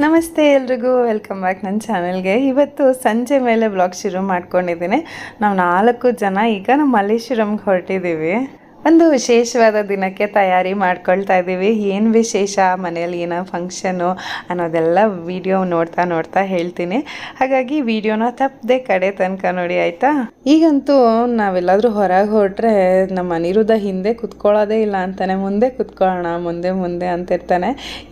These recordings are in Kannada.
ನಮಸ್ತೆ ಎಲ್ರಿಗೂ ವೆಲ್ಕಮ್ ಬ್ಯಾಕ್ ನನ್ನ ಚಾನಲ್ಗೆ. ಇವತ್ತು ಸಂಜೆ ಮೇಲೆ ಬ್ಲಾಗ್ ಶುರು ಮಾಡ್ಕೊಂಡಿದ್ದೀನಿ. ನಾವು 4 ಜನ ಈಗ ನಮ್ಮ ಮಲ್ಲೇಶ್ವರಂಗೆ ಹೊರಟಿದ್ದೀವಿ. ಒಂದು ವಿಶೇಷವಾದ ದಿನಕ್ಕೆ ತಯಾರಿ ಮಾಡ್ಕೊಳ್ತಾ ಇದ್ದೀವಿ. ಏನು ವಿಶೇಷ, ಮನೆಯಲ್ಲಿ ಏನೋ ಫಂಕ್ಷನ್ನು ಅನ್ನೋದೆಲ್ಲ ವಿಡಿಯೋ ನೋಡ್ತಾ ಹೇಳ್ತೀನಿ. ಹಾಗಾಗಿ ವಿಡಿಯೋನ ತಪ್ಪದೆ ಕಡೆ ತನಕ ನೋಡಿ, ಆಯಿತಾ? ಈಗಂತೂ ನಾವೆಲ್ಲಾದರೂ ಹೊರಗೆ ಹೊರಟ್ರೆ ನಮ್ಮ ಅನಿರುದ್ಧ ಹಿಂದೆ ಕುತ್ಕೊಳ್ಳೋದೇ ಇಲ್ಲ ಅಂತಾನೆ. ಮುಂದೆ ಕುತ್ಕೊಳ್ಳೋಣ, ಮುಂದೆ ಅಂತಿರ್ತಾನೆ.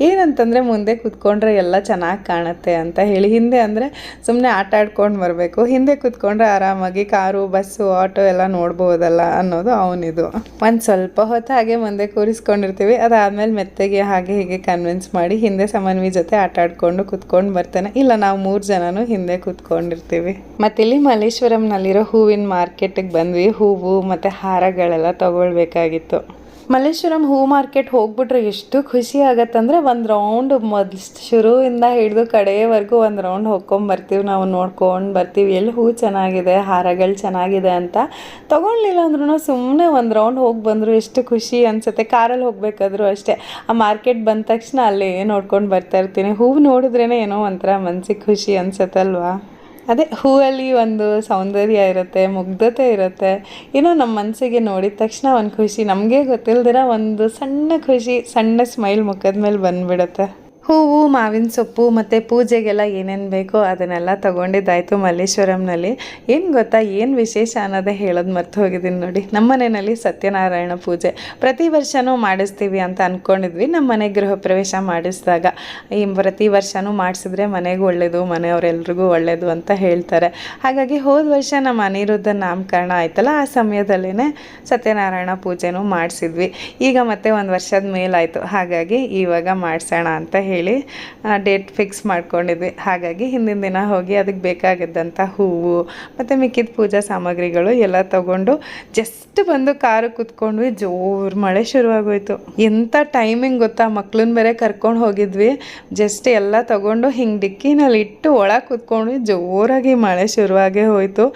ಏನಂತಂದರೆ ಮುಂದೆ ಕುತ್ಕೊಂಡ್ರೆ ಎಲ್ಲ ಚೆನ್ನಾಗಿ ಕಾಣುತ್ತೆ ಅಂತ ಹೇಳಿ. ಹಿಂದೆ ಅಂದರೆ ಸುಮ್ಮನೆ ಆಟ ಆಡ್ಕೊಂಡು ಬರಬೇಕು, ಹಿಂದೆ ಕುತ್ಕೊಂಡ್ರೆ ಆರಾಮಾಗಿ ಕಾರು, ಬಸ್ಸು, ಆಟೋ ಎಲ್ಲ ನೋಡ್ಬೋದಲ್ಲ ಅನ್ನೋದು ಅವನಿದು. ಒಂದು ಸ್ವಲ್ಪ ಹೊತ್ತು ಹಾಗೆ ಮುಂದೆ ಕೂರಿಸ್ಕೊಂಡಿರ್ತೀವಿ. ಅದಾದಮೇಲೆ ಮೆತ್ತಗೆ ಹಾಗೆ ಹೀಗೆ ಕನ್ವಿನ್ಸ್ ಮಾಡಿ ಹಿಂದೆ ಸಮನ್ವಿ ಜೊತೆ ಆಟ ಆಡ್ಕೊಂಡು ಕುತ್ಕೊಂಡು ಬರ್ತಾನೆ. ಇಲ್ಲ, ನಾವು 3 ಜನನೂ ಹಿಂದೆ ಕುತ್ಕೊಂಡಿರ್ತೀವಿ. ಮತ್ತಿಲ್ಲಿ ಮಲ್ಲೇಶ್ವರಂನಲ್ಲಿರೋ ಹೂವಿನ ಮಾರ್ಕೆಟಿಗೆ ಬಂದ್ವಿ. ಹೂವು ಮತ್ತು ಹಾರಗಳೆಲ್ಲ ತಗೊಳ್ಬೇಕಾಗಿತ್ತು. ಮಲ್ಲೇಶ್ವರಂ ಹೂ ಮಾರ್ಕೆಟ್ ಹೋಗ್ಬಿಟ್ರೆ ಎಷ್ಟು ಖುಷಿ ಆಗತ್ತಂದರೆ, ಒಂದು ರೌಂಡ್ ಮೊದಲು ಶುರುವಿಂದ ಹಿಡಿದು ಕಡೆಯವರೆಗೂ ಒಂದು ರೌಂಡ್ ಹೋಗ್ಕೊಂಬರ್ತೀವಿ. ನಾವು ನೋಡ್ಕೊಂಡು ಬರ್ತೀವಿ ಎಲ್ಲಿ ಹೂ ಚೆನ್ನಾಗಿದೆ, ಹಾರಗಳು ಚೆನ್ನಾಗಿದೆ ಅಂತ. ತೊಗೊಳ್ಲಿಲ್ಲ ಅಂದ್ರೂ ಸುಮ್ಮನೆ ಒಂದು ರೌಂಡ್ ಹೋಗಿ ಬಂದರು ಎಷ್ಟು ಖುಷಿ ಅನಿಸುತ್ತೆ. ಕಾರಲ್ಲಿ ಹೋಗಬೇಕಾದ್ರೂ ಅಷ್ಟೇ, ಆ ಮಾರ್ಕೆಟ್ ಬಂದ ತಕ್ಷಣ ಅಲ್ಲೇ ನೋಡ್ಕೊಂಡು ಬರ್ತಾ ಇರ್ತೀನಿ. ಹೂವು ನೋಡಿದ್ರೇ ಏನೋ ಒಂಥರ ಮನಸ್ಸಿಗೆ ಖುಷಿ ಅನಿಸುತ್ತಲ್ವಾ. ಅದೇ ಹೂವಲ್ಲಿ ಒಂದು ಸೌಂದರ್ಯ ಇರುತ್ತೆ, ಮುಗ್ಧತೆ ಇರುತ್ತೆ. ಏನೋ ನಮ್ಮ ಮನಸ್ಸಿಗೆ ನೋಡಿದ ತಕ್ಷಣ ಒಂದು ಖುಷಿ, ನಮಗೆ ಗೊತ್ತಿಲ್ದಿರ ಒಂದು ಸಣ್ಣ ಖುಷಿ, ಸಣ್ಣ ಸ್ಮೈಲ್ ಮುಖದ ಮೇಲೆ ಬಂದುಬಿಡುತ್ತೆ. ಹೂವು, ಮಾವಿನ ಸೊಪ್ಪು ಮತ್ತು ಪೂಜೆಗೆಲ್ಲ ಏನೇನು ಬೇಕೋ ಅದನ್ನೆಲ್ಲ ತೊಗೊಂಡಿದ್ದಾಯಿತು ಮಲ್ಲೇಶ್ವರಂನಲ್ಲಿ. ಏನು ಗೊತ್ತಾ, ಏನು ವಿಶೇಷ ಅನ್ನೋದೇ ಹೇಳೋದು ಮರ್ತು ಹೋಗಿದ್ದೀನಿ ನೋಡಿ. ನಮ್ಮ ಮನೆಯಲ್ಲಿ ಸತ್ಯನಾರಾಯಣ ಪೂಜೆ ಪ್ರತಿ ವರ್ಷವೂ ಮಾಡಿಸ್ತೀವಿ ಅಂತ ಅಂದ್ಕೊಂಡಿದ್ವಿ. ನಮ್ಮ ಮನೆ ಗೃಹ ಪ್ರವೇಶ ಮಾಡಿಸಿದಾಗ ಪ್ರತಿ ವರ್ಷವೂ ಮಾಡಿಸಿದ್ರೆ ಮನೆಗೂ ಒಳ್ಳೆಯದು, ಮನೆಯವರೆಲ್ರಿಗೂ ಒಳ್ಳೆಯದು ಅಂತ ಹೇಳ್ತಾರೆ. ಹಾಗಾಗಿ ಹೋದ ವರ್ಷ ನಮ್ಮ ಅನಿರುದ್ಧ ನಾಮಕರಣ ಆಯ್ತಲ್ಲ, ಆ ಸಮಯದಲ್ಲೇ ಸತ್ಯನಾರಾಯಣ ಪೂಜೆನೂ ಮಾಡಿಸಿದ್ವಿ. ಈಗ ಮತ್ತೆ 1 ವರ್ಷದ ಮೇಲಾಯಿತು. ಹಾಗಾಗಿ ಇವಾಗ ಮಾಡಿಸೋಣ ಅಂತ ಹೇಳಿ ಡೇಟ್ ಫಿಕ್ಸ್ ಮಾಡ್ಕೊಂಡಿದ್ವಿ. ಹಾಗಾಗಿ ಹಿಂದಿನ ದಿನ ಹೋಗಿ ಅದಕ್ಕೆ ಬೇಕಾಗಿದ್ದಂಥ ಹೂವು ಮತ್ತು ಮಿಕ್ಕಿದ ಪೂಜಾ ಸಾಮಗ್ರಿಗಳು ಎಲ್ಲ ತೊಗೊಂಡು ಜಸ್ಟ್ ಬಂದು ಕಾರು ಕೂತ್ಕೊಂಡ್ವಿ. ಜೋರು ಮಳೆ ಶುರುವಾಗೋಯ್ತು. ಎಂಥ ಟೈಮಿಂಗ್ ಗೊತ್ತಾ, ಮಕ್ಳನ್ನ ಬೇರೆ ಕರ್ಕೊಂಡು ಹೋಗಿದ್ವಿ. ಜಸ್ಟ್ ಎಲ್ಲ ತೊಗೊಂಡು ಹಿಂಗೆ ಡಿಕ್ಕಿನಲ್ಲಿ ಇಟ್ಟು ಒಳಗೆ ಕೂತ್ಕೊಂಡ್ವಿ. ಜೋರಾಗಿ ಮಳೆ ಶುರುವಾಗೇ ಹೋಯಿತು.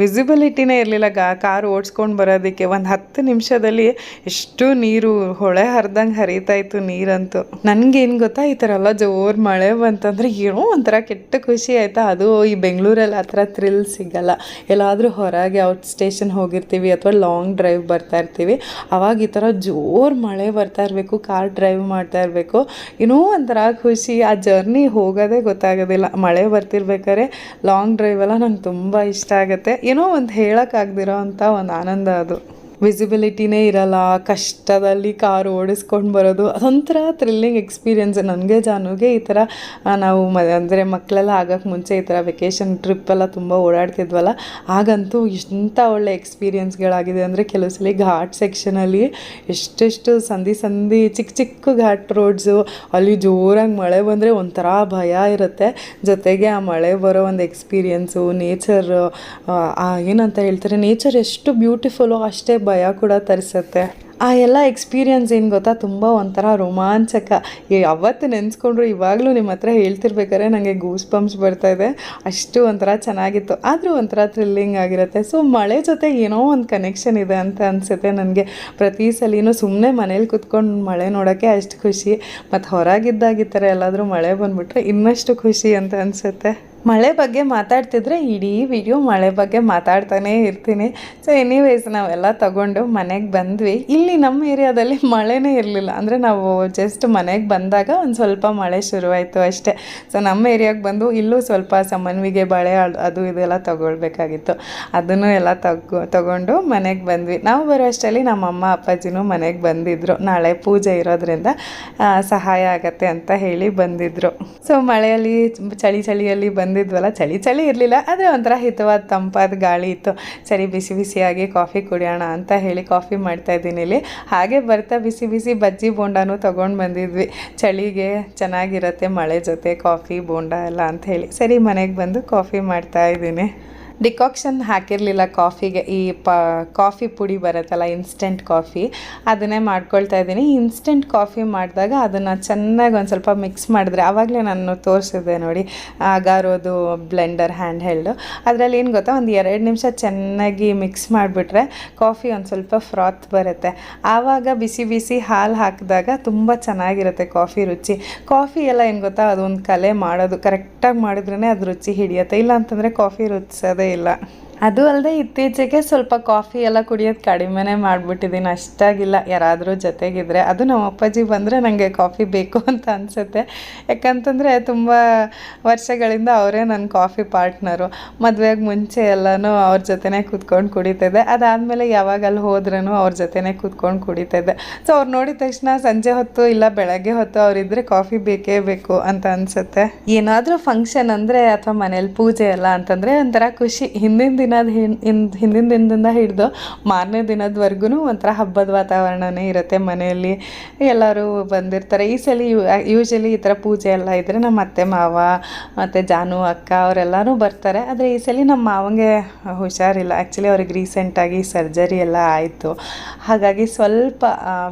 ವಿಸಿಬಿಲಿಟಿನೇ ಇರಲಿಲ್ಲ ಕಾರು ಓಡಿಸ್ಕೊಂಡು ಬರೋದಕ್ಕೆ. ಒಂದು 10 ನಿಮಿಷದಲ್ಲಿ ಎಷ್ಟು ನೀರು ಹೊಳೆ ಹರಿದಂಗೆ ಹರಿತಾಯಿತ್ತು ನೀರಂತೂ. ನನಗೇನು ಗೊತ್ತಾ, ಈ ಥರ ಎಲ್ಲ ಜೋರು ಮಳೆ ಬಂತಂದರೆ ಏನೋ ಒಂಥರ ಕೆಟ್ಟ ಖುಷಿ ಆಯಿತಾ. ಅದು ಈ ಬೆಂಗಳೂರಲ್ಲಿ ಆ ಥರ ಥ್ರಿಲ್ ಸಿಗಲ್ಲ. ಎಲ್ಲಾದರೂ ಹೊರಗೆ ಔಟ್ ಸ್ಟೇಷನ್ ಹೋಗಿರ್ತೀವಿ ಅಥವಾ ಲಾಂಗ್ ಡ್ರೈವ್ ಬರ್ತಾ ಇರ್ತೀವಿ, ಆವಾಗ ಈ ಥರ ಜೋರು ಮಳೆ ಬರ್ತಾ ಇರಬೇಕು, ಕಾರ್ ಡ್ರೈವ್ ಮಾಡ್ತಾ ಇರಬೇಕು, ಏನೋ ಒಂಥರ ಖುಷಿ. ಆ ಜರ್ನಿ ಹೋಗೋದೇ ಗೊತ್ತಾಗೋದಿಲ್ಲ. ಮಳೆ ಬರ್ತಿರ್ಬೇಕಾದ್ರೆ ಲಾಂಗ್ ಡ್ರೈವ್ ಎಲ್ಲ ನಂಗೆ ತುಂಬ ಇಷ್ಟ ಆಗುತ್ತೆ. ಏನೋ ಒಂದು ಹೇಳೋಕ್ಕಾಗ್ದಿರೋ ಅಂಥ ಒಂದು ಆನಂದ ಅದು. ವಿಸಿಬಿಲಿಟಿನೇ ಇರಲ್ಲ, ಕಷ್ಟದಲ್ಲಿ ಕಾರು ಓಡಿಸ್ಕೊಂಡು ಬರೋದು, ಅದೊಂಥರ ಥ್ರಿಲ್ಲಿಂಗ್ ಎಕ್ಸ್ಪೀರಿಯೆನ್ಸ್. ನನಗೆ ಜಾನುಗೆ ಈ ಥರ ನಾವು ಅಂದರೆ ಮಕ್ಕಳೆಲ್ಲ ಆಗೋಕ್ಕೆ ಮುಂಚೆ ಈ ಥರ ವೆಕೇಷನ್ ಟ್ರಿಪ್ಪೆಲ್ಲ ತುಂಬ ಓಡಾಡ್ತಿದ್ವಲ್ಲ, ಆಗಂತೂ ಎಂಥ ಒಳ್ಳೆ ಎಕ್ಸ್ಪೀರಿಯೆನ್ಸ್ಗಳಾಗಿದೆ ಅಂದರೆ, ಕೆಲವು ಸಲ ಘಾಟ್ ಸೆಕ್ಷನಲ್ಲಿ ಎಷ್ಟೆಷ್ಟು ಸಂದಿ ಚಿಕ್ಕ ಘಾಟ್ ರೋಡ್ಸು, ಅಲ್ಲಿ ಜೋರಾಗಿ ಮಳೆ ಬಂದರೆ ಒಂಥರ ಭಯ ಇರುತ್ತೆ. ಜೊತೆಗೆ ಆ ಮಳೆ ಬರೋ ಒಂದು ಎಕ್ಸ್ಪೀರಿಯೆನ್ಸು, ನೇಚರ್ ಏನಂತ ಹೇಳ್ತಾರೆ, ನೇಚರ್ ಎಷ್ಟು ಬ್ಯೂಟಿಫುಲ್ಲು ಅಷ್ಟೇ ಭಯ ಕೂಡ ತರಿಸುತ್ತೆ. ಆ ಎಲ್ಲ ಎಕ್ಸ್ಪೀರಿಯನ್ಸ್ ಏನು ಗೊತ್ತಾ, ತುಂಬ ಒಂಥರ ರೋಮಾಂಚಕ. ಯಾವತ್ತು ನೆನೆಸ್ಕೊಂಡ್ರು ಇವಾಗಲೂ ನಿಮ್ಮ ಹತ್ರ ಹೇಳ್ತಿರ್ಬೇಕಾದ್ರೆ ನನಗೆ ಗೂಸ್ ಬಂಪ್ಸ್ ಬರ್ತಾಯಿದೆ. ಅಷ್ಟು ಒಂಥರ ಚೆನ್ನಾಗಿತ್ತು. ಆದರೂ ಒಂಥರ ಥ್ರಿಲ್ಲಿಂಗ್ ಆಗಿರುತ್ತೆ. ಸೊ ಮಳೆ ಜೊತೆ ಏನೋ ಒಂದು ಕನೆಕ್ಷನ್ ಇದೆ ಅಂತ ಅನಿಸುತ್ತೆ ನನಗೆ. ಪ್ರತಿ ಸಲಿನೂ ಸುಮ್ಮನೆ ಮನೇಲಿ ಕುತ್ಕೊಂಡು ಮಳೆ ನೋಡೋಕ್ಕೆ ಅಷ್ಟು ಖುಷಿ, ಮತ್ತು ಹೊರಗಿದ್ದಾಗ ಈ ಥರ ಎಲ್ಲಾದರೂ ಮಳೆ ಬಂದುಬಿಟ್ರೆ ಇನ್ನಷ್ಟು ಖುಷಿ ಅಂತ ಅನಿಸುತ್ತೆ. ಮಳೆ ಬಗ್ಗೆ ಮಾತಾಡ್ತಿದ್ರೆ ಇಡೀ ವಿಡಿಯೋ ಮಳೆ ಬಗ್ಗೆ ಮಾತಾಡ್ತಾನೇ ಇರ್ತೀನಿ. ಸೊ ಎನಿವೇಸ್ ನಾವೆಲ್ಲ ತಗೊಂಡು ಮನೆಗೆ ಬಂದ್ವಿ. ಇಲ್ಲಿ ನಮ್ಮ ಏರಿಯಾದಲ್ಲಿ ಮಳೆನೇ ಇರಲಿಲ್ಲ. ಅಂದರೆ ನಾವು ಜಸ್ಟ್ ಮನೆಗೆ ಬಂದಾಗ ಒಂದು ಸ್ವಲ್ಪ ಮಳೆ ಶುರುವಾಯಿತು ಅಷ್ಟೇ. ಸೊ ನಮ್ಮ ಏರಿಯಾಗೆ ಬಂದು ಇಲ್ಲೂ ಸ್ವಲ್ಪ ಸಮನ್ವಿಗೆ ಬಳೆ ಅದು ಇದೆಲ್ಲ ತೊಗೊಳ್ಬೇಕಾಗಿತ್ತು. ಅದನ್ನು ಎಲ್ಲ ತಗೊಂಡು ಮನೆಗೆ ಬಂದ್ವಿ. ನಾವು ಬರೋ ಅಷ್ಟರಲ್ಲಿ ನಮ್ಮ ಅಮ್ಮ ಅಪ್ಪಾಜಿನೂ ಮನೆಗೆ ಬಂದಿದ್ದರು. ನಾಳೆ ಪೂಜೆ ಇರೋದ್ರಿಂದ ಸಹಾಯ ಆಗತ್ತೆ ಅಂತ ಹೇಳಿ ಬಂದಿದ್ದರು. ಸೊ ಮಳೆಯಲ್ಲಿ ಚಳಿಯಲ್ಲಿ ಬಂದಿದ್ವಲ್ಲ, ಚಳಿ ಇರಲಿಲ್ಲ, ಆದರೆ ಒಂಥರ ಹಿತವಾದ ತಂಪಾದ ಗಾಳಿ ಇತ್ತು. ಸರಿ ಬಿಸಿಯಾಗಿ ಕಾಫಿ ಕುಡಿಯೋಣ ಅಂತ ಹೇಳಿ ಕಾಫಿ ಮಾಡ್ತಾಯಿದ್ದೀನಿ ಇಲ್ಲಿ. ಹಾಗೆ ಬರ್ತಾ ಬಿಸಿ ಬಜ್ಜಿ ಬೋಂಡಾನು ತೊಗೊಂಡು ಬಂದಿದ್ವಿ. ಚಳಿಗೆ ಚೆನ್ನಾಗಿರುತ್ತೆ ಮಳೆ ಜೊತೆ ಕಾಫಿ ಬೋಂಡ ಎಲ್ಲ ಅಂತ ಹೇಳಿ. ಸರಿ ಮನೆಗೆ ಬಂದು ಕಾಫಿ ಮಾಡ್ತಾಯಿದ್ದೀನಿ. ಡಿಕಾಕ್ಷನ್ ಹಾಕಿರಲಿಲ್ಲ ಕಾಫಿಗೆ. ಈ ಕಾಫಿ ಪುಡಿ ಬರುತ್ತಲ್ಲ, ಇನ್ಸ್ಟೆಂಟ್ ಕಾಫಿ, ಅದನ್ನೇ ಮಾಡ್ಕೊಳ್ತಾ ಇದ್ದೀನಿ. ಇನ್ಸ್ಟೆಂಟ್ ಕಾಫಿ ಮಾಡಿದಾಗ ಅದನ್ನು ಚೆನ್ನಾಗಿ ಒಂದು ಸ್ವಲ್ಪ ಮಿಕ್ಸ್ ಮಾಡಿದ್ರೆ, ಆವಾಗಲೇ ನಾನು ತೋರಿಸಿದೆ ನೋಡಿ ಅಗಾರೋದು ಬ್ಲೆಂಡರ್ ಹ್ಯಾಂಡ್ ಹೆಲ್ಡು, ಅದರಲ್ಲಿ ಏನು ಗೊತ್ತಾ, ಒಂದು 2 ನಿಮಿಷ ಚೆನ್ನಾಗಿ ಮಿಕ್ಸ್ ಮಾಡಿಬಿಟ್ರೆ ಕಾಫಿ ಒಂದು ಸ್ವಲ್ಪ ಫ್ರಾತ್ ಬರುತ್ತೆ. ಆವಾಗ ಬಿಸಿ ಬಿಸಿ ಹಾಲು ಹಾಕಿದಾಗ ತುಂಬ ಚೆನ್ನಾಗಿರುತ್ತೆ ಕಾಫಿ ರುಚಿ. ಕಾಫಿ ಎಲ್ಲ ಏನು ಗೊತ್ತಾ, ಅದೊಂದು ಕಲೆ ಮಾಡೋದು, ಕರೆಕ್ಟಾಗಿ ಮಾಡಿದ್ರೇ ಅದು ರುಚಿ ಹಿಡಿಯುತ್ತೆ. ಇಲ್ಲ ಅಂತಂದರೆ ಕಾಫಿ ರುಚಿಸೋದೇ ಇಲ್ಲ. ಅದು ಅಲ್ಲದೆ ಇತ್ತೀಚೆಗೆ ಸ್ವಲ್ಪ ಕಾಫಿ ಎಲ್ಲ ಕುಡಿಯೋದು ಕಡಿಮೆನೇ ಮಾಡಿಬಿಟ್ಟಿದ್ದೀನಿ, ಅಷ್ಟಾಗಿಲ್ಲ. ಯಾರಾದರೂ ಜೊತೆಗಿದ್ರೆ, ಅದು ನಮ್ಮ ಅಪ್ಪಾಜಿ ಬಂದರೆ ನನಗೆ ಕಾಫಿ ಬೇಕು ಅಂತ ಅನಿಸುತ್ತೆ. ಯಾಕಂತಂದರೆ ತುಂಬ ವರ್ಷಗಳಿಂದ ಅವರೇ ನನ್ನ ಕಾಫಿ ಪಾರ್ಟ್ನರು. ಮದುವೆಗೆ ಮುಂಚೆ ಎಲ್ಲನೂ ಅವ್ರ ಜೊತೆನೇ ಕೂತ್ಕೊಂಡು ಕುಡಿತಿದ್ದೆ. ಅದಾದಮೇಲೆ ಯಾವಾಗ ಅಲ್ಲಿ ಹೋದ್ರೂ ಅವ್ರ ಜೊತೆನೇ ಕೂತ್ಕೊಂಡು ಕುಡಿತಿದ್ದೆ. ಸೊ ಅವ್ರು ನೋಡಿದ ತಕ್ಷಣ ಸಂಜೆ ಹೊತ್ತು ಇಲ್ಲ ಬೆಳಗ್ಗೆ ಹೊತ್ತು ಅವರಿದ್ದರೆ ಕಾಫಿ ಬೇಕೇ ಬೇಕು ಅಂತ ಅನಿಸುತ್ತೆ. ಏನಾದರೂ ಫಂಕ್ಷನ್ ಅಂದರೆ ಅಥವಾ ಮನೇಲಿ ಪೂಜೆ ಎಲ್ಲ ಅಂತಂದರೆ ಒಂಥರ ಖುಷಿ. ಹಿಂದಿನ ದಿನದಿಂದ ಹಿಡಿದು ಮಾರನೇ ದಿನದವರೆಗೂ ಒಂಥರ ಹಬ್ಬದ ವಾತಾವರಣನೇ ಇರುತ್ತೆ ಮನೆಯಲ್ಲಿ. ಎಲ್ಲರೂ ಬಂದಿರ್ತಾರೆ. ಈ ಸಲ ಯೂಶಲಿ ಈ ಥರ ಪೂಜೆ ಎಲ್ಲ ಇದ್ದರೆ ನಮ್ಮ ಅತ್ತೆ ಮಾವ ಮತ್ತು ಜಾನು ಅಕ್ಕ ಅವರೆಲ್ಲರೂ ಬರ್ತಾರೆ. ಆದರೆ ಈ ಸಲ ನಮ್ಮ ಮಾವಂಗೆ ಹುಷಾರಿಲ್ಲ. ಆ್ಯಕ್ಚುಲಿ ಅವ್ರಿಗೆ ರೀಸೆಂಟಾಗಿ ಸರ್ಜರಿ ಎಲ್ಲ ಆಯಿತು. ಹಾಗಾಗಿ ಸ್ವಲ್ಪ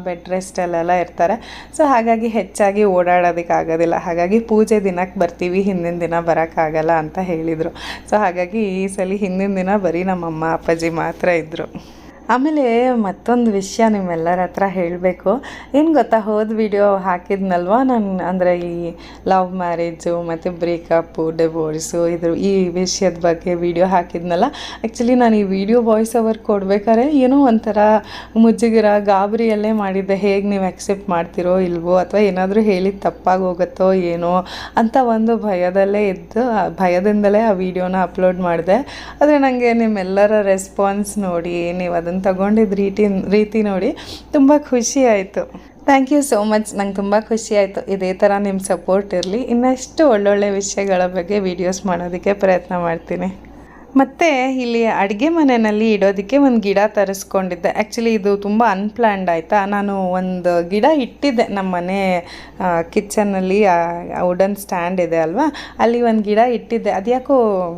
ಬೆಡ್ ರೆಸ್ಟಲ್ಲೆಲ್ಲ ಇರ್ತಾರೆ. ಸೊ ಹಾಗಾಗಿ ಹೆಚ್ಚಾಗಿ ಓಡಾಡೋದಕ್ಕಾಗೋದಿಲ್ಲ. ಹಾಗಾಗಿ ಪೂಜೆ ದಿನಕ್ಕೆ ಬರ್ತೀವಿ, ಹಿಂದಿನ ದಿನ ಬರೋಕ್ಕಾಗಲ್ಲ ಅಂತ ಹೇಳಿದರು. ಸೊ ಹಾಗಾಗಿ ಈ ಸಲ ಹಿಂದಿನ ದಿನ ಬರೀ ನಮ್ಮಮ್ಮ ಅಪ್ಪಾಜಿ ಮಾತ್ರ ಇದ್ದರು. ಆಮೇಲೆ ಮತ್ತೊಂದು ವಿಷಯ ನಿಮ್ಮೆಲ್ಲರ ಹತ್ರ ಹೇಳಬೇಕು. ಏನು ಗೊತ್ತಾ, ಹೋದ ವಿಡಿಯೋ ಹಾಕಿದ್ನಲ್ವ ನಾನು, ಅಂದರೆ ಈ ಲವ್ ಮ್ಯಾರೇಜು ಮತ್ತು ಬ್ರೇಕಪ್ಪು, ಡಿವೋರ್ಸು, ಈ ವಿಷಯದ ಬಗ್ಗೆ ವಿಡಿಯೋ ಹಾಕಿದ್ನಲ್ಲ. ಆ್ಯಕ್ಚುಲಿ ನಾನು ಈ ವಿಡಿಯೋ ವಾಯ್ಸ್ ಓವರ್ ಕೊಡ್ಬೇಕಾದ್ರೆ ಏನೋ ಒಂಥರ ಮುಜುಗರ, ಗಾಬರಿಯಲ್ಲೇ ಮಾಡಿದ್ದೆ. ಹೇಗೆ ನೀವು ಆಕ್ಸೆಪ್ಟ್ ಮಾಡ್ತಿರೋ ಇಲ್ವೋ, ಅಥವಾ ಏನಾದರೂ ಹೇಳಿದ ತಪ್ಪಾಗಿ ಹೋಗುತ್ತೋ ಏನೋ ಅಂತ ಒಂದು ಭಯದಿಂದಲೇ ಆ ವಿಡಿಯೋನ ಅಪ್ಲೋಡ್ ಮಾಡಿದೆ. ಆದರೆ ನನಗೆ ನಿಮ್ಮೆಲ್ಲರ ರೆಸ್ಪಾನ್ಸ್ ನೋಡಿ, ನೀವು ಅದನ್ನು ತಗೊಂಡಿದ್ದ ರೀತಿ ನೋಡಿ ತುಂಬ ಖುಷಿ ಆಯಿತು. Thank you so much. ನಂಗೆ ತುಂಬ ಖುಷಿ ಆಯಿತು. ಇದೇ ಥರ ನಿಮ್ಮ ಸಪೋರ್ಟ್ ಇರಲಿ. ಇನ್ನಷ್ಟು ಒಳ್ಳೊಳ್ಳೆ ವಿಷಯಗಳ ಬಗ್ಗೆ ವೀಡಿಯೋಸ್ ಮಾಡೋದಕ್ಕೆ ಪ್ರಯತ್ನ ಮಾಡ್ತೀನಿ. ಮತ್ತು ಇಲ್ಲಿ ಅಡುಗೆ ಮನೆಯಲ್ಲಿ ಇಡೋದಕ್ಕೆ ಒಂದು ಗಿಡ ತರಿಸ್ಕೊಂಡಿದ್ದೆ. ಆ್ಯಕ್ಚುಲಿ ಇದು ತುಂಬ ಅನ್ಪ್ಲ್ಯಾನ್ಡ್ ಆಯಿತಾ. ನಾನು ಒಂದು ಗಿಡ ಇಟ್ಟಿದ್ದೆ ನಮ್ಮ ಮನೆ ಕಿಚನ್ನಲ್ಲಿ, ವುಡನ್ ಸ್ಟ್ಯಾಂಡ್ ಇದೆ ಅಲ್ವಾ, ಅಲ್ಲಿ ಒಂದು ಗಿಡ ಇಟ್ಟಿದ್ದೆ. ಅದು ಯಾಕೋ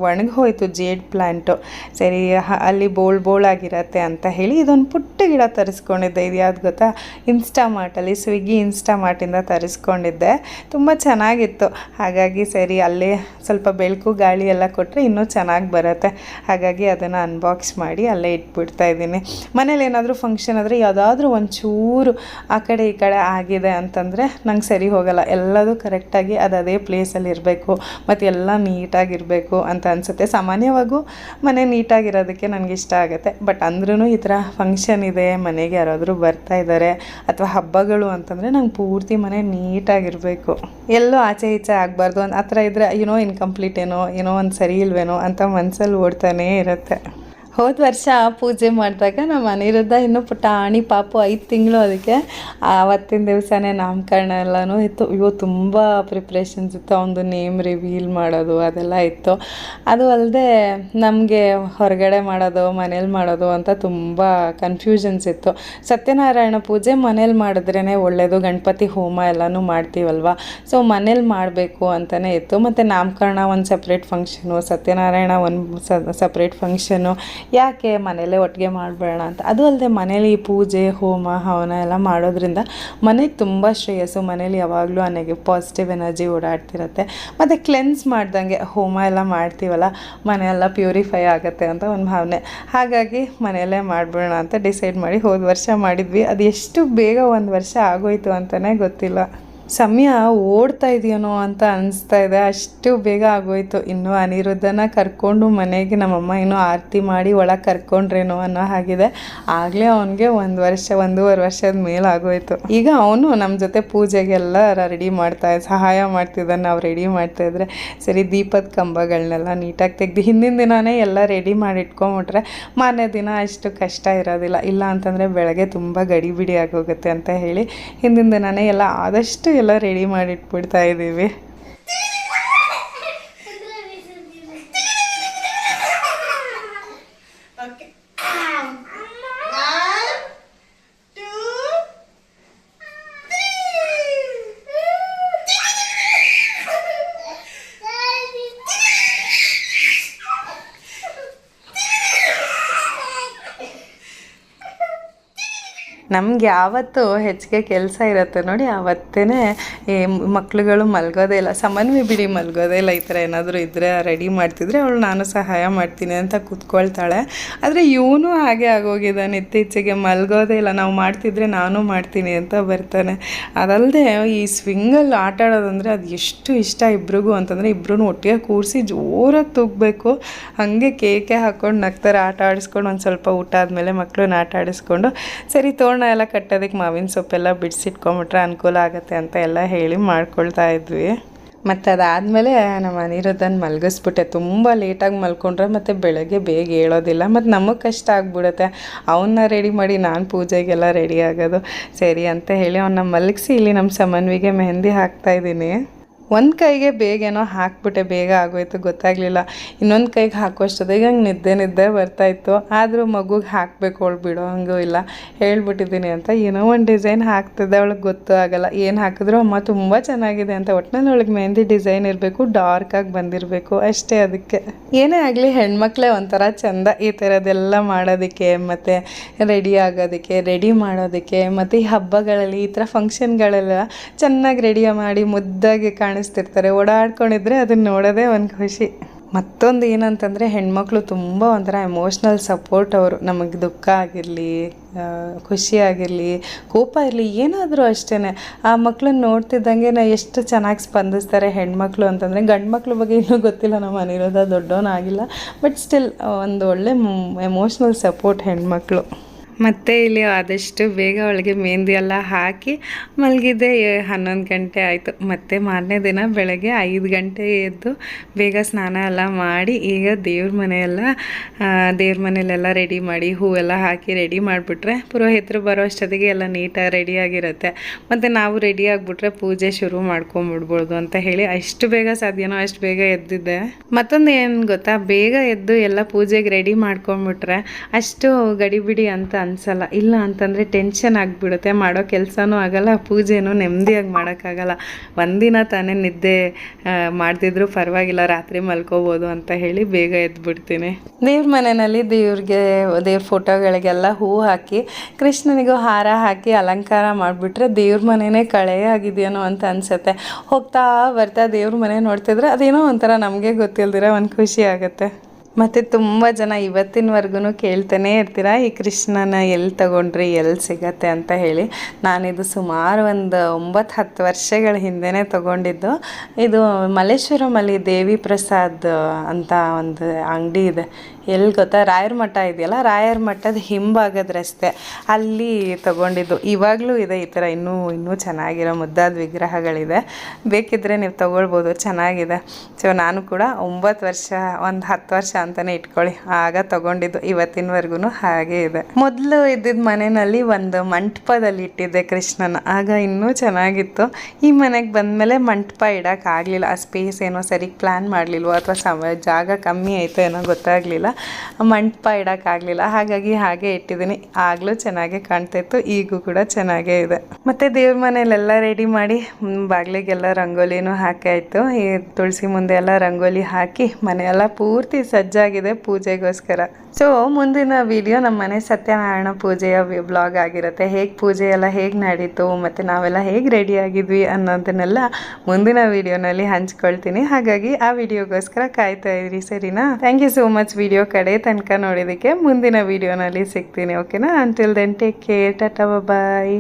ಒಣಗಿ ಹೋಯಿತು, ಜೇಡ್ ಪ್ಲ್ಯಾಂಟು. ಸರಿ ಅಲ್ಲಿ ಬೋಳಾಗಿರತ್ತೆ ಅಂತ ಹೇಳಿ ಇದೊಂದು ಪುಟ್ಟ ಗಿಡ ತರಿಸ್ಕೊಂಡಿದ್ದೆ. ಇದು ಯಾವ್ದು ಗೊತ್ತಾ, ಇನ್ಸ್ಟಾಮಾರ್ಟಲ್ಲಿ, ಸ್ವಿಗ್ಗಿ ಇನ್ಸ್ಟಾಮಾರ್ಟಿಂದ ತರಿಸ್ಕೊಂಡಿದ್ದೆ. ತುಂಬ ಚೆನ್ನಾಗಿತ್ತು. ಹಾಗಾಗಿ ಸರಿ ಅಲ್ಲೇ ಸ್ವಲ್ಪ ಬೆಳಕು ಗಾಳಿ ಎಲ್ಲ ಕೊಟ್ಟರೆ ಇನ್ನೂ ಚೆನ್ನಾಗಿ ಬರುತ್ತೆ. ಹಾಗಾಗಿ ಅದನ್ನು ಅನ್ಬಾಕ್ಸ್ ಮಾಡಿ ಅಲ್ಲೇ ಇಟ್ಬಿಡ್ತಾ ಇದ್ದೀನಿ. ಮನೇಲಿ ಏನಾದರೂ ಫಂಕ್ಷನ್ ಆದರೆ ಯಾವುದಾದ್ರೂ ಒಂಚೂರು ಆ ಕಡೆ ಈ ಕಡೆ ಆಗಿದೆ ಅಂತಂದರೆ ನಂಗೆ ಸರಿ ಹೋಗಲ್ಲ. ಎಲ್ಲದೂ ಕರೆಕ್ಟಾಗಿ ಅದೇ ಪ್ಲೇಸಲ್ಲಿ ಇರಬೇಕು ಮತ್ತು ಎಲ್ಲ ನೀಟಾಗಿರಬೇಕು ಅಂತ ಅನಿಸುತ್ತೆ. ಸಾಮಾನ್ಯವಾಗೂ ಮನೆ ನೀಟಾಗಿರೋದಕ್ಕೆ ನನಗೆ ಇಷ್ಟ ಆಗುತ್ತೆ. ಬಟ್ ಅಂದ್ರೂ ಈ ಥರ ಫಂಕ್ಷನ್ ಇದೆ, ಮನೆಗೆ ಯಾರಾದರೂ ಬರ್ತಾ ಇದ್ದಾರೆ ಅಥವಾ ಹಬ್ಬಗಳು ಅಂತಂದರೆ ನಂಗೆ ಪೂರ್ತಿ ಮನೆ ನೀಟಾಗಿರಬೇಕು. ಎಲ್ಲೋ ಆಚೆ ಈಚೆ ಆಗಬಾರ್ದು. ಆ ಥರ ಇದ್ದರೆ ಇನ್ಕಂಪ್ಲೀಟ್ ಏನೋ ಒಂದು ಸರಿ ಇಲ್ವೇನೋ ಅಂತ ಮನಸ್ಸಲ್ಲಿ ಓಡ್ತಾನೇ ಇರುತ್ತೆ. ಹೋದ ವರ್ಷ ಪೂಜೆ ಮಾಡಿದಾಗ ನಮ್ಮ ಅನಿರುದ್ಧ ಇನ್ನೂ ಪುಟಾಣಿ ಪಾಪು 5 ತಿಂಗಳು. ಅದಕ್ಕೆ ಆವತ್ತಿನ ದಿವಸನೇ ನಾಮಕರಣ ಎಲ್ಲನೂ ಇತ್ತು. ತುಂಬ ಪ್ರಿಪ್ರೇಷನ್ಸ್ ಇತ್ತು. ಅವನದು ನೇಮ್ ರಿವೀಲ್ ಮಾಡೋದು ಅದೆಲ್ಲ ಇತ್ತು. ಅದು ಅಲ್ಲದೆ ನಮಗೆ ಹೊರಗಡೆ ಮಾಡೋದು ಮನೇಲಿ ಮಾಡೋದು ಅಂತ ತುಂಬ ಕನ್ಫ್ಯೂಷನ್ಸ್ ಇತ್ತು. ಸತ್ಯನಾರಾಯಣ ಪೂಜೆ ಮನೇಲಿ ಮಾಡಿದ್ರೇ ಒಳ್ಳೆಯದು, ಗಣಪತಿ ಹೋಮ ಎಲ್ಲನೂ ಮಾಡ್ತೀವಲ್ವ. ಸೊ ಮನೇಲಿ ಮಾಡಬೇಕು ಅಂತಲೇ ಇತ್ತು. ಮತ್ತು ನಾಮಕರಣ ಒಂದು ಸಪ್ರೇಟ್ ಫಂಕ್ಷನು, ಸತ್ಯನಾರಾಯಣ ಒಂದು ಸಪ್ರೇಟ್ ಫಂಕ್ಷನು. ಯಾಕೆ ಮನೇಲೇ ಒಟ್ಟಿಗೆ ಮಾಡಬೇಡ ಅಂತ. ಅದು ಅಲ್ಲದೆ ಮನೇಲಿ ಪೂಜೆ ಹೋಮ ಹವನ ಎಲ್ಲ ಮಾಡೋದ್ರಿಂದ ಮನೆಗೆ ತುಂಬ ಶ್ರೇಯಸ್ಸು. ಮನೇಲಿ ಯಾವಾಗಲೂ ಪಾಸಿಟಿವ್ ಎನರ್ಜಿ ಓಡಾಡ್ತಿರುತ್ತೆ. ಮತ್ತು ಕ್ಲೆನ್ಸ್ ಮಾಡ್ದಂಗೆ ಹೋಮ ಎಲ್ಲ ಮಾಡ್ತೀವಲ್ಲ, ಮನೆಯೆಲ್ಲ ಪ್ಯೂರಿಫೈ ಆಗುತ್ತೆ ಅಂತ ಒಂದು ಭಾವನೆ. ಹಾಗಾಗಿ ಮನೆಯಲ್ಲೇ ಮಾಡಬೇಡ ಅಂತ ಡಿಸೈಡ್ ಮಾಡಿ ಹೋದ ವರ್ಷ ಮಾಡಿದ್ವಿ. ಅದು ಎಷ್ಟು ಬೇಗ 1 ವರ್ಷ ಆಗೋಯ್ತು ಅಂತಲೇ ಗೊತ್ತಿಲ್ಲ. ಸಮಯ ಓಡ್ತಾ ಇದೆಯೇನೋ ಅಂತ ಅನಿಸ್ತಾ ಇದೆ, ಅಷ್ಟು ಬೇಗ ಆಗೋಯ್ತು. ಇನ್ನೂ ಅನಿರುದ್ಧನ ಕರ್ಕೊಂಡು ಮನೆಗೆ ನಮ್ಮಮ್ಮ ಇನ್ನೂ ಆರತಿ ಮಾಡಿ ಒಳಗೆ ಕರ್ಕೊಂಡ್ರೇನೋ ಅನ್ನೋ ಹಾಗಿದೆ. ಆಗಲೇ ಅವನಿಗೆ 1.5 ವರ್ಷದ ಮೇಲೆ ಆಗೋಯ್ತು. ಈಗ ಅವನು ನಮ್ಮ ಜೊತೆ ಪೂಜೆಗೆಲ್ಲ ಸಹಾಯ ಮಾಡ್ತಿದ್ದಾನೆ. ನಾವು ರೆಡಿ ಮಾಡ್ತಾಯಿದ್ರೆ ಸರಿ ದೀಪದ ಕಂಬಗಳನ್ನೆಲ್ಲ ನೀಟಾಗಿ ತೆಗ್ದು ಹಿಂದಿನ ದಿನವೇ ಎಲ್ಲ ರೆಡಿ ಮಾಡಿ ಇಟ್ಕೊಂಬಿಟ್ರೆ ಮಾರನೇ ದಿನ ಅಷ್ಟು ಕಷ್ಟ ಇರೋದಿಲ್ಲ. ಇಲ್ಲ ಅಂತಂದರೆ ಬೆಳಗ್ಗೆ ತುಂಬ ಗಡಿಬಿಡಿ ಆಗೋಗುತ್ತೆ ಅಂತ ಹೇಳಿ ಹಿಂದಿನ ದಿನವೇ ಎಲ್ಲ ಆದಷ್ಟು ಎಲ್ಲ ರೆಡಿ ಮಾಡಿ ಇಟ್ಬಿಡ್ತಾ ಇದ್ದೀವಿ. ನಮ್ಗೆ ಯಾವತ್ತು ಹೆಚ್ಚಿಗೆ ಕೆಲಸ ಇರುತ್ತೆ ನೋಡಿ ಆವತ್ತೇ ಈ ಮಕ್ಳುಗಳು ಮಲ್ಗೋದೇ ಇಲ್ಲ. ಸಮನ್ವಿ ಬಿಡಿ ಮಲ್ಗೋದೇ ಇಲ್ಲ. ಈ ಥರ ಏನಾದರೂ ಇದ್ದರೆ ರೆಡಿ ಮಾಡ್ತಿದ್ರೆ ಅವಳು ನಾನು ಸಹಾಯ ಮಾಡ್ತೀನಿ ಅಂತ ಕೂತ್ಕೊಳ್ತಾಳೆ. ಆದರೆ ಇವನು ಹಾಗೆ ಆಗೋಗಿದ್ದಾನೆ, ಇತ್ತೀಚೆಗೆ ಮಲ್ಗೋದೇ ಇಲ್ಲ. ನಾವು ಮಾಡ್ತಿದ್ರೆ ನಾನು ಮಾಡ್ತೀನಿ ಅಂತ ಬರ್ತಾನೆ. ಅದಲ್ಲದೆ ಈ ಸ್ವಿಂಗಲ್ಲಿ ಆಟ ಆಡೋದಂದರೆ ಅದು ಎಷ್ಟು ಇಷ್ಟ ಇಬ್ರಿಗೂ ಅಂತಂದರೆ ಇಬ್ಬರೂ ಒಟ್ಟಿಗೆ ಕೂರಿಸಿ ಜೋರಾಗಿ ತೂಗಬೇಕು. ಹಾಗೆ ಕೇಕೆ ಹಾಕ್ಕೊಂಡು ನಗ್ತಾರೆ. ಆಟ ಆಡಿಸ್ಕೊಂಡು ಒಂದು ಸ್ವಲ್ಪ ಊಟ ಆದಮೇಲೆ ಮಕ್ಕಳನ್ನ ಆಟ ಆಡಿಸ್ಕೊಂಡು ಸರಿ ತೋರಣ ಎಲ್ಲ ಕಟ್ಟೋದಕ್ಕೆ ಮಾವಿನ ಸೊಪ್ಪೆಲ್ಲ ಬಿಡಿಸಿಟ್ಕೊಂಬಿಟ್ರೆ ಅನುಕೂಲ ಆಗುತ್ತೆ ಅಂತ ಎಲ್ಲ ಹೇಳಿ ಮಾಡ್ಕೊಳ್ತಾ ಇದ್ವಿ. ಮತ್ತು ಅದಾದಮೇಲೆ ನಮ್ಮ ಅನಿರುದ್ಧನ ಮಲಗಿಸ್ಬಿಟ್ಟೆ. ತುಂಬ ಲೇಟಾಗಿ ಮಲ್ಕೊಂಡ್ರೆ ಮತ್ತು ಬೆಳಗ್ಗೆ ಬೇಗ ಹೇಳೋದಿಲ್ಲ, ಮತ್ತು ನಮಗೆ ಕಷ್ಟ ಆಗ್ಬಿಡುತ್ತೆ. ಅವನ್ನ ರೆಡಿ ಮಾಡಿ ನಾನು ಪೂಜೆಗೆಲ್ಲ ರೆಡಿ ಆಗೋದು. ಸರಿ ಅಂತ ಹೇಳಿ ಅವನ್ನ ಮಲಗಿಸಿ ಇಲ್ಲಿ ನಮ್ಮ ಸಮನ್ವಿಗೆ ಮೆಹಂದಿ ಹಾಕ್ತಾಯಿದ್ದೀನಿ. ಒಂದು ಕೈಗೆ ಬೇಗೇನೋ ಹಾಕ್ಬಿಟ್ಟೆ, ಬೇಗ ಆಗೋಯ್ತು, ಗೊತ್ತಾಗಲಿಲ್ಲ. ಇನ್ನೊಂದು ಕೈಗೆ ಹಾಕೋಷ್ಟೊತ್ತಿಗೆ ಹಂಗೆ ನಿದ್ದೆ ಬರ್ತಾಯಿತ್ತು. ಆದರೂ ಮಗುಗೆ ಹಾಕಬೇಕು, ಅವಳು ಬಿಡೋ ಹಂಗೂ ಇಲ್ಲ. ಹೇಳ್ಬಿಟ್ಟಿದ್ದೀನಿ ಅಂತ ಏನೋ ಒಂದು ಡಿಸೈನ್ ಹಾಕ್ತಿದ್ದೆ, ಅವಳಿಗೆ ಗೊತ್ತೂ ಆಗೋಲ್ಲ. ಏನು ಹಾಕಿದ್ರು ಅಮ್ಮ ತುಂಬ ಚೆನ್ನಾಗಿದೆ ಅಂತ. ಒಟ್ಟಿನಲ್ಲಿ ಅವಳಿಗೆ ಮೆಹಂದಿ ಡಿಸೈನ್ ಇರಬೇಕು, ಡಾರ್ಕಾಗಿ ಬಂದಿರಬೇಕು ಅಷ್ಟೇ. ಅದಕ್ಕೆ ಏನೇ ಆಗಲಿ ಹೆಣ್ಮಕ್ಳೇ ಒಂಥರ ಚೆಂದ ಈ ಥರದ್ದೆಲ್ಲ ಮಾಡೋದಕ್ಕೆ, ಮತ್ತು ರೆಡಿ ಆಗೋದಕ್ಕೆ, ರೆಡಿ ಮಾಡೋದಕ್ಕೆ, ಮತ್ತು ಈ ಹಬ್ಬಗಳಲ್ಲಿ ಈ ಥರ ಫಂಕ್ಷನ್ಗಳೆಲ್ಲ ಚೆನ್ನಾಗಿ ರೆಡಿ ಮಾಡಿ ಮುದ್ದಾಗಿ ಕಾಣಿಸ್ತಿರ್ತಾರೆ. ಓಡಾಡ್ಕೊಂಡಿದ್ರೆ ಅದನ್ನ ನೋಡೋದೇ ಒಂದು ಖುಷಿ. ಮತ್ತೊಂದು ಏನಂತಂದರೆ ಹೆಣ್ಮಕ್ಳು ತುಂಬ ಒಂಥರ ಎಮೋಷ್ನಲ್ ಸಪೋರ್ಟ್ ಅವರು. ನಮಗೆ ದುಃಖ ಆಗಿರಲಿ, ಖುಷಿ ಆಗಿರಲಿ, ಕೋಪ ಇರಲಿ, ಏನಾದರೂ ಅಷ್ಟೇ ಆ ಮಕ್ಳನ್ನ ನೋಡ್ತಿದ್ದಂಗೆ ಎಷ್ಟು ಚೆನ್ನಾಗಿ ಸ್ಪಂದಿಸ್ತಾರೆ ಹೆಣ್ಮಕ್ಳು ಅಂತಂದರೆ. ಗಂಡು ಮಕ್ಳ ಬಗ್ಗೆ ಇನ್ನೂ ಗೊತ್ತಿಲ್ಲ, ನಮ್ಮ ಮನೆಯಿರೋದ ದೊಡ್ಡವನಾಗಿಲ್ಲ, ಬಟ್ ಸ್ಟಿಲ್ ಒಂದು ಒಳ್ಳೆ ಎಮೋಷ್ನಲ್ ಸಪೋರ್ಟ್ ಹೆಣ್ಮಕ್ಳು. ಮತ್ತು ಇಲ್ಲಿ ಆದಷ್ಟು ಬೇಗ ಅವಳಿಗೆ ಮೆಹಂದಿ ಎಲ್ಲ ಹಾಕಿ ಮಲಗಿದ್ದೆ. 11 ಗಂಟೆ ಆಯಿತು. ಮತ್ತು ಮಾರನೇ ದಿನ ಬೆಳಗ್ಗೆ 5 ಗಂಟೆ ಎದ್ದು ಬೇಗ ಸ್ನಾನ ಎಲ್ಲ ಮಾಡಿ ಈಗ ದೇವ್ರ ಮನೆಯಲ್ಲೆಲ್ಲ ರೆಡಿ ಮಾಡಿ ಹೂವೆಲ್ಲ ಹಾಕಿ ರೆಡಿ ಮಾಡಿಬಿಟ್ರೆ ಪುರೋಹಿತರು ಬರೋ ಅಷ್ಟೊತ್ತಿಗೆ ಎಲ್ಲ ನೀಟಾಗಿ ರೆಡಿಯಾಗಿರುತ್ತೆ. ಮತ್ತು ನಾವು ರೆಡಿ ಆಗಿಬಿಟ್ರೆ ಪೂಜೆ ಶುರು ಮಾಡ್ಕೊಂಬಿಡ್ಬೋದು ಅಂತ ಹೇಳಿ ಅಷ್ಟು ಬೇಗ ಸಾಧ್ಯನೋ ಅಷ್ಟು ಬೇಗ ಎದ್ದಿದ್ದೆ. ಮತ್ತೊಂದು ಏನು ಗೊತ್ತಾ, ಬೇಗ ಎದ್ದು ಎಲ್ಲ ಪೂಜೆಗೆ ರೆಡಿ ಮಾಡ್ಕೊಂಬಿಟ್ರೆ ಅಷ್ಟು ಗಡಿಬಿಡಿ ಅಂತ ಅನಿಸಲ್ಲ. ಇಲ್ಲ ಅಂತಂದರೆ ಟೆನ್ಷನ್ ಆಗಿಬಿಡುತ್ತೆ, ಮಾಡೋ ಕೆಲಸನೂ ಆಗಲ್ಲ, ಪೂಜೆನೂ ನೆಮ್ಮದಿಯಾಗಿ ಮಾಡೋಕ್ಕಾಗಲ್ಲ. ಒಂದಿನ ತಾನೇ ನಿದ್ದೆ ಮಾಡ್ತಿದ್ರು ಪರವಾಗಿಲ್ಲ, ರಾತ್ರಿ ಮಲ್ಕೋಬೋದು ಅಂತ ಹೇಳಿ ಬೇಗ ಎದ್ಬಿಡ್ತೀನಿ. ದೇವ್ರ ಮನೆಯಲ್ಲಿ ದೇವ್ರ ಫೋಟೋಗಳಿಗೆಲ್ಲ ಹೂ ಹಾಕಿ ಕೃಷ್ಣನಿಗೂ ಹಾರ ಹಾಕಿ ಅಲಂಕಾರ ಮಾಡಿಬಿಟ್ರೆ ದೇವ್ರ ಮನೆಯೇ ಕಳೆಯಾಗಿದೆಯೇನೋ ಅಂತ ಅನಿಸುತ್ತೆ. ಹೋಗ್ತಾ ಬರ್ತಾ ದೇವ್ರ ಮನೆ ನೋಡ್ತಿದ್ರೆ ಅದೇನೋ ಒಂಥರ ನಮಗೆ ಗೊತ್ತಿಲ್ದಿರ ಒಂದು ಖುಷಿ ಆಗುತ್ತೆ. ಮತ್ತು ತುಂಬ ಜನ ಇವತ್ತಿನವರೆಗೂ ಕೇಳ್ತಾನೆ ಇರ್ತೀರ, ಈ ಕೃಷ್ಣನ ಎಲ್ಲಿ ತಗೊಂಡ್ರಿ, ಎಲ್ಲಿ ಸಿಗತ್ತೆ ಅಂತ ಹೇಳಿ. ನಾನಿದು ಸುಮಾರು ಒಂದು 9-10 ವರ್ಷಗಳ ಹಿಂದೆನೇ ತೊಗೊಂಡಿದ್ದು. ಇದು ಮಲ್ಲೇಶ್ವರಮಲ್ಲಿ ದೇವಿ ಪ್ರಸಾದ್ ಅಂತ ಒಂದು ಅಂಗಡಿ ಇದೆ. ಎಲ್ಲಿ ಗೊತ್ತಾ, ರಾಯರ ಮಠ ಇದೆಯಲ್ಲ, ರಾಯರ ಮಠದ ಹಿಂಭಾಗದ ರಸ್ತೆ ಅಲ್ಲಿ ತೊಗೊಂಡಿದ್ದು. ಇವಾಗಲೂ ಇದೆ ಈ ಥರ ಇನ್ನೂ ಚೆನ್ನಾಗಿರೋ ಮುದ್ದಾದ ವಿಗ್ರಹಗಳಿದೆ. ಬೇಕಿದ್ದರೆ ನೀವು ತೊಗೊಳ್ಬೋದು, ಚೆನ್ನಾಗಿದೆ. ಸೊ ನಾನು ಕೂಡ 9 ವರ್ಷ, ಒಂದು 10 ವರ್ಷ ಅಂತಲೇ ಇಟ್ಕೊಳ್ಳಿ, ಆಗ ತೊಗೊಂಡಿದ್ದು. ಇವತ್ತಿನವರೆಗೂ ಹಾಗೇ ಇದೆ. ಮೊದಲು ಇದ್ದಿದ್ದ ಮನೆಯಲ್ಲಿ ಒಂದು ಮಂಟಪದಲ್ಲಿ ಇಟ್ಟಿದ್ದೆ ಕೃಷ್ಣನ, ಆಗ ಇನ್ನೂ ಚೆನ್ನಾಗಿತ್ತು. ಈ ಮನೆಗೆ ಬಂದಮೇಲೆ ಮಂಟಪ ಇಡೋಕ್ಕಾಗಲಿಲ್ಲ. ಆ ಸ್ಪೇಸ್ ಏನೋ ಸರಿ ಪ್ಲ್ಯಾನ್ ಮಾಡಲಿಲ್ವೋ ಅಥವಾ ಜಾಗ ಕಮ್ಮಿ ಆಯಿತು ಏನೋ ಗೊತ್ತಾಗಲಿಲ್ಲ, ಮಂಟಪ ಇಡೋಕ್ಕಾಗಲಿಲ್ಲ. ಹಾಗಾಗಿ ಹಾಗೆ ಇಟ್ಟಿದ್ದೀನಿ. ಆಗಲೂ ಚೆನ್ನಾಗೇ ಕಾಣ್ತಾಯಿತ್ತು, ಈಗೂ ಕೂಡ ಚೆನ್ನಾಗೇ ಇದೆ. ಮತ್ತು ದೇವ್ರ ಮನೆಯಲ್ಲೆಲ್ಲ ರೆಡಿ ಮಾಡಿ ಬಾಗಿಲಿಗೆಲ್ಲ ರಂಗೋಲಿನೂ ಹಾಕಾಯಿತು. ಈ ತುಳಸಿ ಮುಂದೆ ಎಲ್ಲ ರಂಗೋಲಿ ಹಾಕಿ ಮನೆಯೆಲ್ಲ ಪೂರ್ತಿ ಸಜ್ಜಾಗಿದೆ ಪೂಜೆಗೋಸ್ಕರ. ಸೊ ಮುಂದಿನ ವಿಡಿಯೋ ನಮ್ಮ ಮನೆ ಸತ್ಯನಾರಾಯಣ ಪೂಜೆಯ ವ್ಲಾಗ್ ಆಗಿರುತ್ತೆ. ಪೂಜೆ ಎಲ್ಲ ಹೇಗೆ ನಡೀತು ಮತ್ತು ನಾವೆಲ್ಲ ಹೇಗೆ ರೆಡಿ ಆಗಿದ್ವಿ ಅನ್ನೋದನ್ನೆಲ್ಲ ಮುಂದಿನ ವಿಡಿಯೋನಲ್ಲಿ ಹಂಚ್ಕೊಳ್ತೀನಿ. ಹಾಗಾಗಿ ಆ ವಿಡಿಯೋಗೋಸ್ಕರ ಕಾಯ್ತಾ ಇದ್ರಿ, ಸರಿನಾ? Thank you so much video ಕಡೆ ತನಕ ನೋಡಿದ್ದಕ್ಕೆ. ಮುಂದಿನ ವಿಡಿಯೋನಲ್ಲಿ ಸಿಗ್ತೀನಿ, ಓಕೆನಾ? Until then take care, tata, ಬಾಯ್.